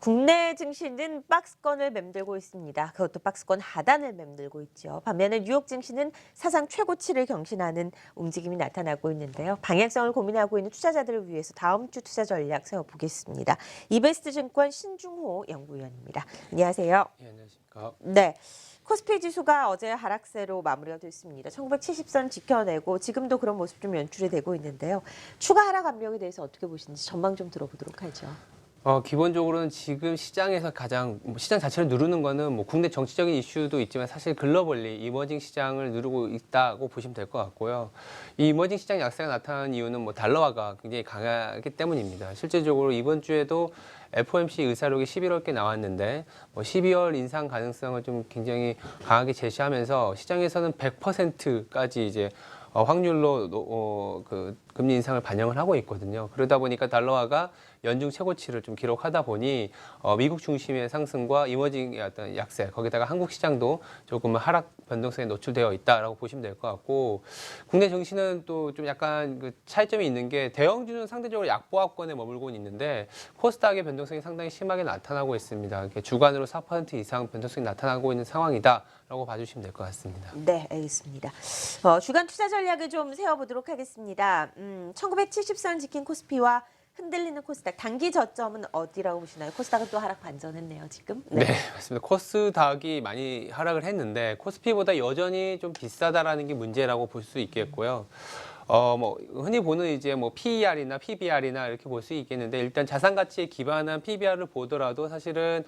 국내 증시는 박스권을 맴돌고 있습니다. 그것도 박스권 하단을 맴돌고 있죠. 반면에 뉴욕 증시는 사상 최고치를 경신하는 움직임이 나타나고 있는데요. 방향성을 고민하고 있는 투자자들을 위해서 다음 주 투자 전략 세워보겠습니다. 이베스트 증권 신중호 연구위원입니다. 안녕하세요. 예, 안녕하십니까. 네. 코스피 지수가 어제 하락세로 마무리가 됐습니다. 1970선 지켜내고 지금도 그런 모습 좀 연출이 되고 있는데요. 추가 하락 압력에 대해서 어떻게 보시는지 전망 좀 들어보도록 하죠. 기본적으로는 지금 시장에서 가장 시장 자체를 누르는 거는 뭐 국내 정치적인 이슈도 있지만 사실 글로벌리 이머징 시장을 누르고 있다고 보시면 될 것 같고요. 이 이머징 시장 약세가 나타나는 이유는 뭐 달러화가 굉장히 강하기 때문입니다. 실질적으로 이번 주에도 FOMC 의사록이 11월께 나왔는데 12월 인상 가능성을 좀 굉장히 강하게 제시하면서 시장에서는 100%까지 이제 확률로 그 금리 인상을 반영을 하고 있거든요. 그러다 보니까 달러화가 연중 최고치를 좀 기록하다 보니 미국 중심의 상승과 이머징의 어떤 약세, 거기다가 한국 시장도 조금 하락 변동성에 노출되어 있다라고 보시면 될 것 같고, 국내 증시는 또 좀 약간 그 차이점이 있는 게 대형주는 상대적으로 약보합권에 머물고 있는데 코스닥의 변동성이 상당히 심하게 나타나고 있습니다. 주간으로 4% 이상 변동성이 나타나고 있는 상황이다라고 봐주시면 될 것 같습니다. 네, 알겠습니다. 주간 투자 전략을 좀 세워보도록 하겠습니다. 1970선 지킨 코스피와 흔들리는 코스닥, 단기 저점은 어디라고 보시나요? 코스닥은 또 하락 반전했네요, 지금. 네, 맞습니다. 코스닥이 많이 하락을 했는데 코스피보다 여전히 좀 비싸다라는 게 문제라고 볼 수 있겠고요. 뭐 흔히 보는 이제 뭐 PER이나 PBR이나 이렇게 볼 수 있겠는데, 일단 자산 가치에 기반한 PBR을 보더라도 사실은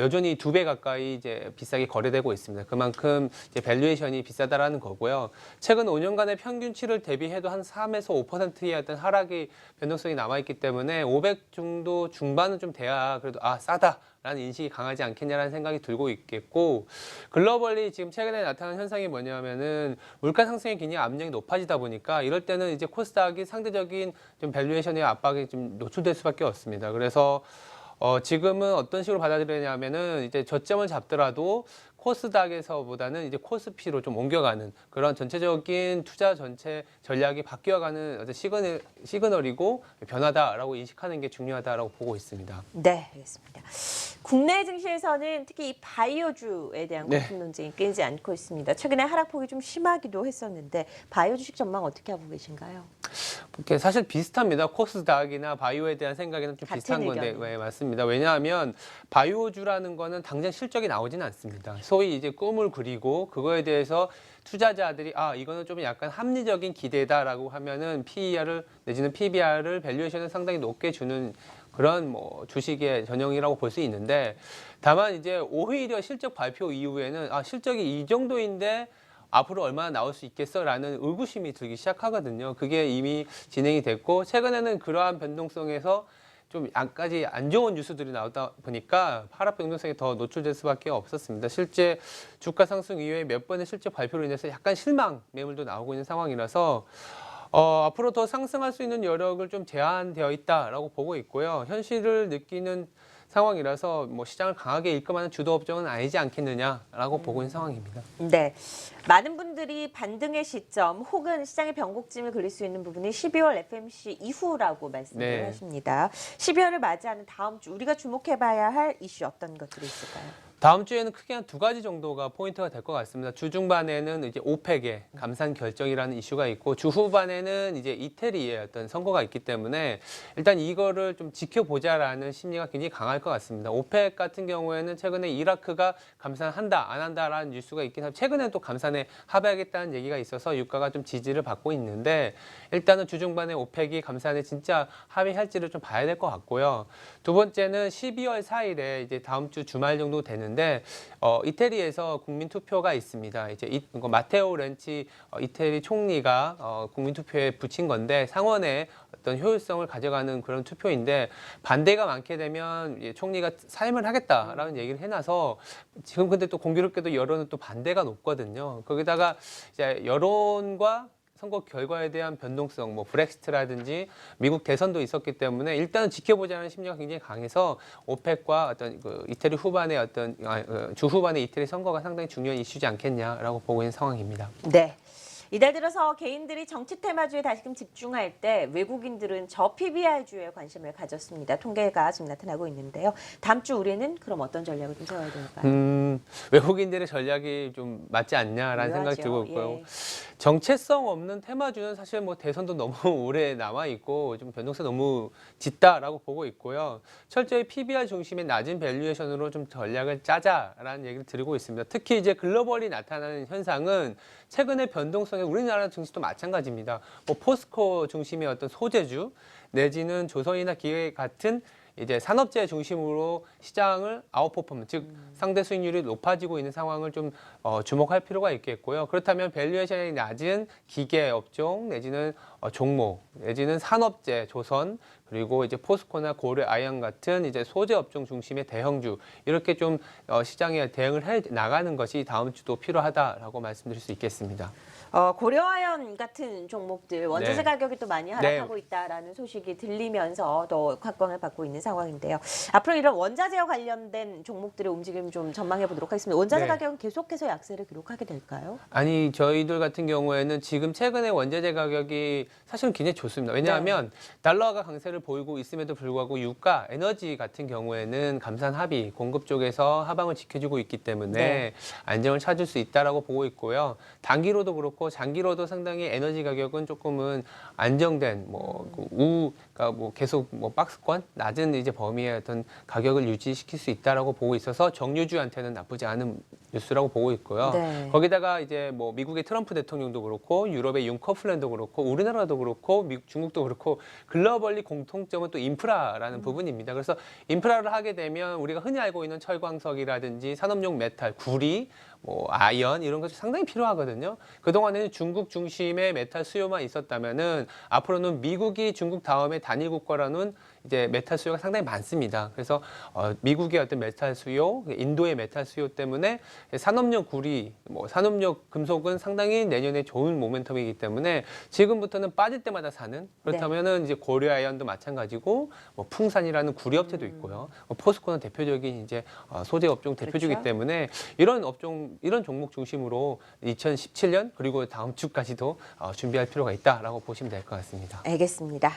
여전히 2배 가까이 이제 비싸게 거래되고 있습니다. 그만큼 이제 밸류에이션이 비싸다라는 거고요. 최근 5년간의 평균치를 대비해도 한 3에서 5%의 어떤 하락의 변동성이 남아있기 때문에 500 정도 중반은 좀 돼야 그래도 싸다라는 인식이 강하지 않겠냐라는 생각이 들고 있겠고, 글로벌리 지금 최근에 나타난 현상이 뭐냐면은 물가 상승의 기니 압력이 높아지다 보니까 이럴 때는 이제 코스닥이 상대적인 좀 밸류에이션의 압박에 좀 노출될 수밖에 없습니다. 그래서 지금은 어떤 식으로 받아들이냐면은 이제 저점을 잡더라도 코스닥에서보다는 이제 코스피로 좀 옮겨가는 그런 전체적인 투자 전체 전략이 바뀌어가는 어떤 시그널이고 변화다라고 인식하는 게 중요하다라고 보고 있습니다. 네, 알겠습니다. 국내 증시에서는 특히 이 바이오주에 대한 네. 거품 논쟁이 끊이지 않고 있습니다. 최근에 하락폭이 좀 심하기도 했었는데 바이오 주식 전망 어떻게 하고 계신가요? 사실 비슷합니다. 코스닥이나 바이오에 대한 생각에는 좀 비슷한 건데, 네, 맞습니다. 왜냐하면 바이오주라는 거는 당장 실적이 나오지는 않습니다. 소위 이제 꿈을 그리고 그거에 대해서 투자자들이 이거는 좀 약간 합리적인 기대다라고 하면은 PER을 내지는 PBR을 밸류에이션을 상당히 높게 주는 그런 뭐 주식의 전형이라고 볼 수 있는데, 다만 이제 오히려 실적 발표 이후에는 실적이 이 정도인데 앞으로 얼마나 나올 수 있겠어라는 의구심이 들기 시작하거든요. 그게 이미 진행이 됐고, 최근에는 그러한 변동성에서 좀 약까지 안 좋은 뉴스들이 나오다 보니까 하락 변동성이 더 노출될 수밖에 없었습니다. 실제 주가 상승 이후에 몇 번의 실적 발표로 인해서 약간 실망 매물도 나오고 있는 상황이라서 앞으로 더 상승할 수 있는 여력을 좀 제한되어 있다라고 보고 있고요. 현실을 느끼는 상황이라서 뭐 시장을 강하게 일금하는 주도 업종은 아니지 않겠느냐라고 보고 있는 상황입니다. 네, 많은 분들이 반등의 시점 혹은 시장의 변곡점을 그릴 수 있는 부분이 12월 FMC 이후라고 말씀을 하십니다. 12월을 맞이하는 다음 주 우리가 주목해봐야 할 이슈 어떤 것들이 있을까요? 다음 주에는 크게 한 2가지 정도가 포인트가 될 것 같습니다. 주 중반에는 이제 오펙의 감산 결정이라는 이슈가 있고, 주 후반에는 이제 이태리의 어떤 선거가 있기 때문에 일단 이거를 좀 지켜보자라는 심리가 굉장히 강할 것 같습니다. 오펙 같은 경우에는 최근에 이라크가 감산한다, 안 한다라는 뉴스가 있긴 하지만 최근에 또 감산에 합의하겠다는 얘기가 있어서 유가가 좀 지지를 받고 있는데, 일단은 주 중반에 오펙이 감산에 진짜 합의할지를 좀 봐야 될 것 같고요. 두 번째는 12월 4일에 이제 다음 주 주말 정도 되는 이태리에서 국민 투표가 있습니다. 이제 마테오 렌치 이태리 총리가 국민 투표에 붙인 건데, 상원의 어떤 효율성을 가져가는 그런 투표인데, 반대가 많게 되면 총리가 사임을 하겠다라는 얘기를 해놔서 지금 근데 또 공교롭게도 여론은 또 반대가 높거든요. 거기다가 이제 여론과 선거 결과에 대한 변동성, 뭐 브렉시트라든지 미국 대선도 있었기 때문에 일단은 지켜보자는 심리가 굉장히 강해서 오펙과 어떤 그 이태리 후반의 주 후반의 이태리 선거가 상당히 중요한 이슈지 않겠냐라고 보고 있는 상황입니다. 네. 이달 들어서 개인들이 정치 테마주에 다시금 집중할 때 외국인들은 저 PBR주에 관심을 가졌습니다. 통계가 지금 나타나고 있는데요. 다음 주 우리는 그럼 어떤 전략을 좀 세워야 될까요? 외국인들의 전략이 좀 맞지 않냐라는 생각이 들고 유효하죠. 있고요. 예. 정체성 없는 테마주는 사실 뭐 대선도 너무 오래 남아 있고 좀 변동성 너무 짙다라고 보고 있고요. 철저히 PBR 중심의 낮은 밸류에이션으로 좀 전략을 짜자라는 얘기를 드리고 있습니다. 특히 이제 글로벌이 나타나는 현상은 최근의 변동성에 우리나라 증시도 마찬가지입니다. 뭐 포스코 중심의 어떤 소재주 내지는 조선이나 기계 같은 이제 산업재 중심으로 시장을 아웃퍼폼, 즉 상대 수익률이 높아지고 있는 상황을 좀 주목할 필요가 있겠고요. 그렇다면 밸류에이션이 낮은 기계 업종 내지는 종목 내지는 산업재, 조선 그리고 이제 포스코나 고려 아이언 같은 이제 소재 업종 중심의 대형주 이렇게 좀 시장에 대응을 해 나가는 것이 다음 주도 필요하다라고 말씀드릴 수 있겠습니다. 고려아연 같은 종목들 원자재 네. 가격이 또 많이 하락하고 있다라는 소식이 들리면서 더 각광을 받고 있는 상황인데요. 앞으로 이런 원자재와 관련된 종목들의 움직임 좀 전망해 보도록 하겠습니다. 원자재 네. 가격은 계속해서 약세를 기록하게 될까요? 아니 저희들 같은 경우에는 지금 최근에 원자재 가격이 사실은 굉장히 좋습니다. 왜냐하면 달러가 강세를 보이고 있음에도 불구하고 유가, 에너지 같은 경우에는 감산 합의, 공급 쪽에서 하방을 지켜주고 있기 때문에 네. 안정을 찾을 수 있다라고 보고 있고요. 단기로도 그렇고 장기로도 상당히 에너지 가격은 조금은 안정된 그러니까 뭐 계속 뭐 박스권 낮은 이제 범위의 어떤 가격을 유지시킬 수 있다라고 보고 있어서 정유주한테는 나쁘지 않은 뉴스라고 보고 있고요. 네. 거기다가 이제 뭐 미국의 트럼프 대통령도 그렇고 유럽의 융커플랜도 그렇고 우리나라도 그렇고 중국도 그렇고 글로벌리 공통점은 또 인프라라는 부분입니다. 그래서 인프라를 하게 되면 우리가 흔히 알고 있는 철광석이라든지 산업용 메탈, 구리, 뭐 아이언 이런 것이 상당히 필요하거든요. 그동안에는 중국 중심의 메탈 수요만 있었다면은 앞으로는 미국이 중국 다음에 단일 국가라는 이제 메탈 수요가 상당히 많습니다. 그래서 미국의 어떤 메탈 수요, 인도의 메탈 수요 때문에 산업용 구리, 뭐 산업용 금속은 상당히 내년에 좋은 모멘텀이기 때문에 지금부터는 빠질 때마다 사는 그렇다면은 이제 고려아연도 마찬가지고 뭐 풍산이라는 구리 업체도 있고요. 포스코는 대표적인 이제 소재 업종 대표주기 그렇죠. 때문에 이런 업종, 이런 종목 중심으로 2017년 그리고 다음 주까지도 준비할 필요가 있다라고 보시면 될 것 같습니다. 알겠습니다.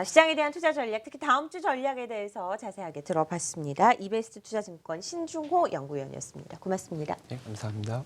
시장에 대한 투자 전략, 특히 다음 주 전략에 대해서 자세하게 들어봤습니다. 이베스트 투자증권 신중호 연구위원이었습니다. 고맙습니다. 네, 감사합니다.